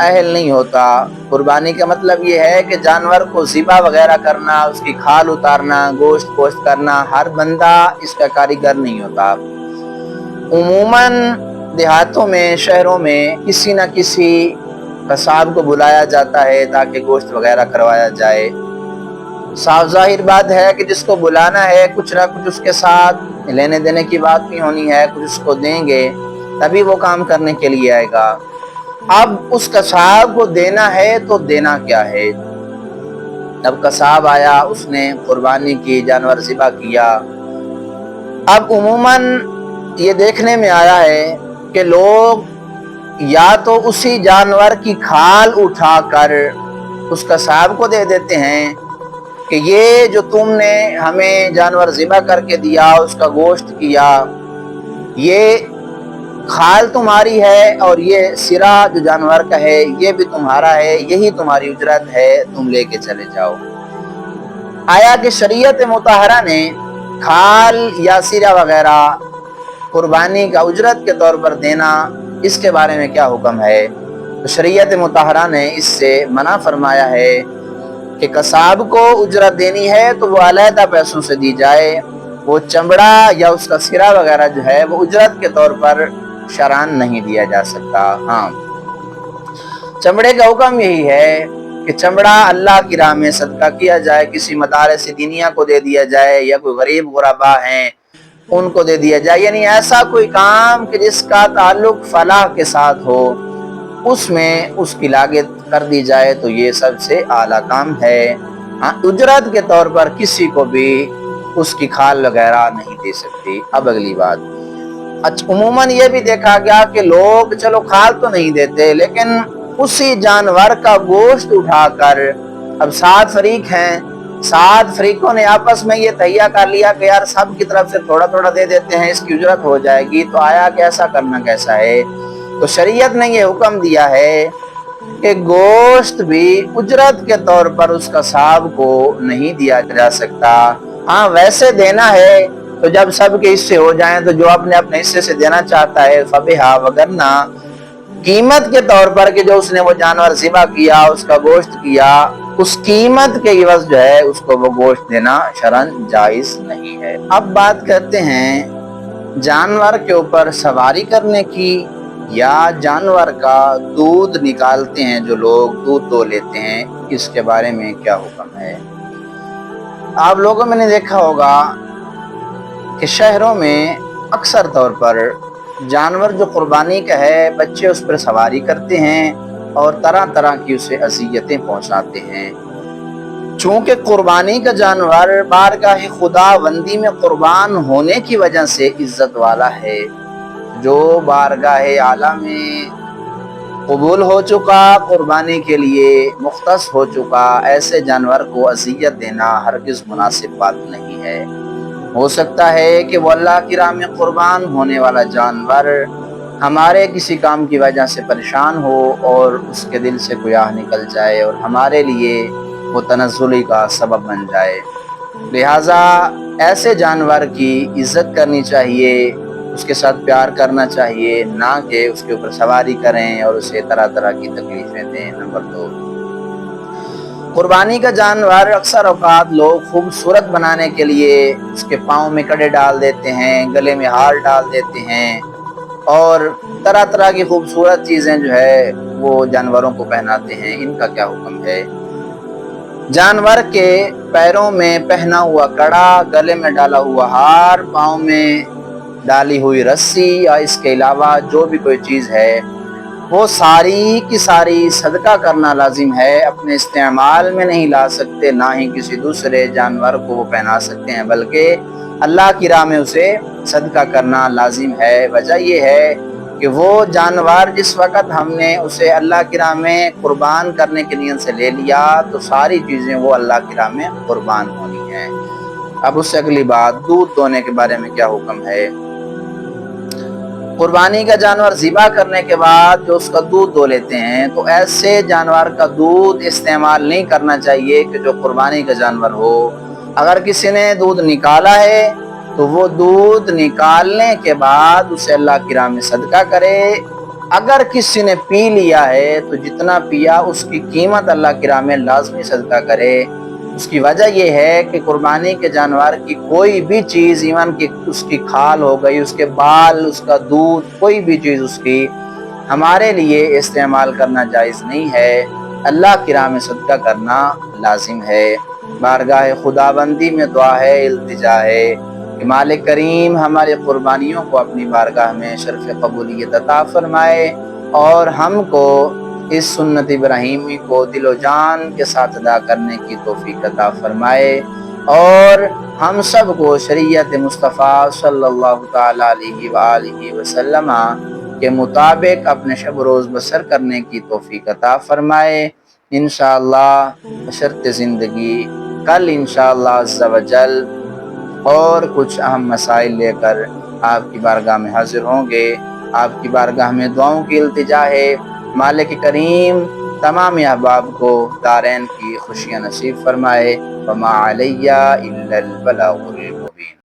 اہل نہیں ہوتا۔ قربانی کا مطلب یہ ہے کہ جانور کو ذبح وغیرہ کرنا، اس کی کھال اتارنا، گوشت پوشت کرنا، ہر بندہ اس کا کاریگر نہیں ہوتا۔ عموماً دیہاتوں میں، شہروں میں کسی نہ کسی قصاب کو بلایا جاتا ہے تاکہ گوشت وغیرہ کروایا جائے۔ صاف ظاہر بات ہے کہ جس کو بلانا ہے کچھ نہ کچھ اس کے ساتھ لینے دینے کی بات بھی ہونی ہے، کچھ اس کو دیں گے تبھی وہ کام کرنے کے لیے آئے گا۔ اب اس قصاب کو دینا ہے تو دینا کیا ہے؟ اب قصاب آیا، اس نے قربانی کی، جانور ذبح کیا۔ اب عموماً یہ دیکھنے میں آیا ہے کہ لوگ یا تو اسی جانور کی کھال اٹھا کر اس قصاب کو دے دیتے ہیں کہ یہ جو تم نے ہمیں جانور ذبح کر کے دیا، اس کا گوشت کیا، یہ کھال تمہاری ہے اور یہ سرا جو جانور کا ہے یہ بھی تمہارا ہے، یہی تمہاری اجرت ہے، تم لے کے چلے جاؤ۔ آیا کہ شریعت مطہرہ نے کھال یا سرا وغیرہ قربانی کا اجرت کے طور پر دینا، اس کے بارے میں کیا حکم ہے؟ تو شریعت مطہرہ نے اس سے منع فرمایا ہے کہ قصاب کو اجرت دینی ہے تو وہ علیحدہ پیسوں سے دی جائے، وہ چمڑا یا اس کا سرا وغیرہ جو ہے وہ اجرت کے طور پر شرعاً نہیں دیا جا سکتا۔ ہاں، چمڑے کا حکم یہی ہے کہ چمڑا اللہ کی راہ میں صدقہ کیا جائے، کسی مدارس دینیہ کو دے دیا جائے، یا کوئی غریب غربا ہیں ان کو دے دیا جائے، یعنی ایسا کوئی کام کہ جس کا تعلق فلاح کے ساتھ ہو، اس میں اس کی لاگت کر دی جائے تو یہ سب سے اعلیٰ کام ہے۔ اجرت کے طور پر کسی کو بھی اس کی کھال وغیرہ نہیں دے سکتی۔ اب اگلی بات، عموماً یہ بھی دیکھا گیا کہ لوگ چلو کھال تو نہیں دیتے لیکن اسی جانور کا گوشت اٹھا کر، اب 7 فریق ہیں، 7 فریقوں نے آپس میں یہ تہیہ کر لیا کہ یار سب کی طرف سے تھوڑا تھوڑا دے دیتے ہیں، اس کی اجرت ہو جائے گی، تو آیا کہ ایسا کرنا کیسا ہے؟ تو شریعت نے یہ حکم دیا ہے کہ گوشت بھی اجرت کے طور پر اس قصاب کو نہیں دیا جا سکتا۔ ہاں ویسے دینا ہے تو جب سب کے حصے ہو جائیں تو جو اپنے اپنے حصے سے دینا چاہتا ہے فبہا، وگرنہ قیمت کے طور پر کہ جو اس نے وہ جانور ذبح کیا، اس کا گوشت کیا، اس قیمت کے عوض جو ہے اس کو وہ گوشت دینا شرعاً جائز نہیں ہے۔ اب بات کرتے ہیں جانور کے اوپر سواری کرنے کی، یا جانور کا دودھ نکالتے ہیں جو لوگ دودھ دو لیتے ہیں، اس کے بارے میں کیا حکم ہے؟ آپ لوگوں میں نے دیکھا ہوگا کہ شہروں میں اکثر طور پر جانور جو قربانی کا ہے، بچے اس پر سواری کرتے ہیں اور طرح طرح کی اسے اذیتیں پہنچاتے ہیں۔ چونکہ قربانی کا جانور بارگاہ خداوندی میں قربان ہونے کی وجہ سے عزت والا ہے، جو بارگاہ اعلیٰ میں قبول ہو چکا، قربانی کے لیے مختص ہو چکا، ایسے جانور کو اذیت دینا ہرگز مناسب بات نہیں ہے۔ ہو سکتا ہے کہ وہ اللہ کی راہ میں قربان ہونے والا جانور ہمارے کسی کام کی وجہ سے پریشان ہو اور اس کے دل سے کوئی آہ نکل جائے اور ہمارے لیے وہ تنزلی کا سبب بن جائے، لہٰذا ایسے جانور کی عزت کرنی چاہیے، اس کے ساتھ پیار کرنا چاہیے، نہ کہ اس کے اوپر سواری کریں اور اسے طرح طرح کی تکلیفیں دیں۔ نمبر 2، قربانی کا جانور اکثر اوقات لوگ خوبصورت بنانے کے لیے اس کے پاؤں میں کڑے ڈال دیتے ہیں، گلے میں ہار ڈال دیتے ہیں اور طرح طرح کی خوبصورت چیزیں جو ہے وہ جانوروں کو پہناتے ہیں، ان کا کیا حکم ہے؟ جانور کے پیروں میں پہنا ہوا کڑا، گلے میں ڈالا ہوا ہار، پاؤں میں ڈالی ہوئی رسی یا اس کے علاوہ جو بھی کوئی چیز ہے، وہ ساری کی ساری صدقہ کرنا لازم ہے، اپنے استعمال میں نہیں لا سکتے، نہ ہی کسی دوسرے جانور کو وہ پہنا سکتے ہیں، بلکہ اللہ کی راہ میں اسے صدقہ کرنا لازم ہے۔ وجہ یہ ہے کہ وہ جانور جس وقت ہم نے اسے اللہ کی راہ میں قربان کرنے کی نیت سے لے لیا تو ساری چیزیں وہ اللہ کی راہ میں قربان ہونی ہیں۔ اب اس سے اگلی بات، دودھ دونے کے بارے میں کیا حکم ہے؟ قربانی کا جانور ذبح کرنے کے بعد جو اس کا دودھ دو لیتے ہیں تو ایسے جانور کا دودھ استعمال نہیں کرنا چاہیے کہ جو قربانی کا جانور ہو۔ اگر کسی نے دودھ نکالا ہے تو وہ دودھ نکالنے کے بعد اسے اللہ کی راہ میں صدقہ کرے، اگر کسی نے پی لیا ہے تو جتنا پیا اس کی قیمت اللہ کی راہ میں لازمی صدقہ کرے۔ اس کی وجہ یہ ہے کہ قربانی کے جانور کی کوئی بھی چیز، ایون کہ اس کی کھال ہو گئی، اس کے بال، اس کا دودھ، کوئی بھی چیز اس کی ہمارے لیے استعمال کرنا جائز نہیں ہے، اللہ کی راہ میں صدقہ کرنا لازم ہے۔ بارگاہ خداوندی میں دعا ہے، التجا ہے کہ مالک کریم ہماری قربانیوں کو اپنی بارگاہ میں شرف قبولیت عطا فرمائے اور ہم کو اس سنت ابراہیمی کو دل و جان کے ساتھ ادا کرنے کی توفیق عطا فرمائے اور ہم سب کو شریعت مصطفیٰ صلی اللہ تعالی علیہ وآلہ وسلم کے مطابق اپنے شب روز بسر کرنے کی توفیق عطا فرمائے۔ انشاءاللہ بشرط زندگی کل انشاءاللہ عز و جل اور کچھ اہم مسائل لے کر آپ کی بارگاہ میں حاضر ہوں گے۔ آپ کی بارگاہ میں دعاؤں کی التجا ہے، مالک کریم تمام احباب کو دارین کی خوشیاں نصیب فرمائے۔ وما علیہ الا البلاغ المبین۔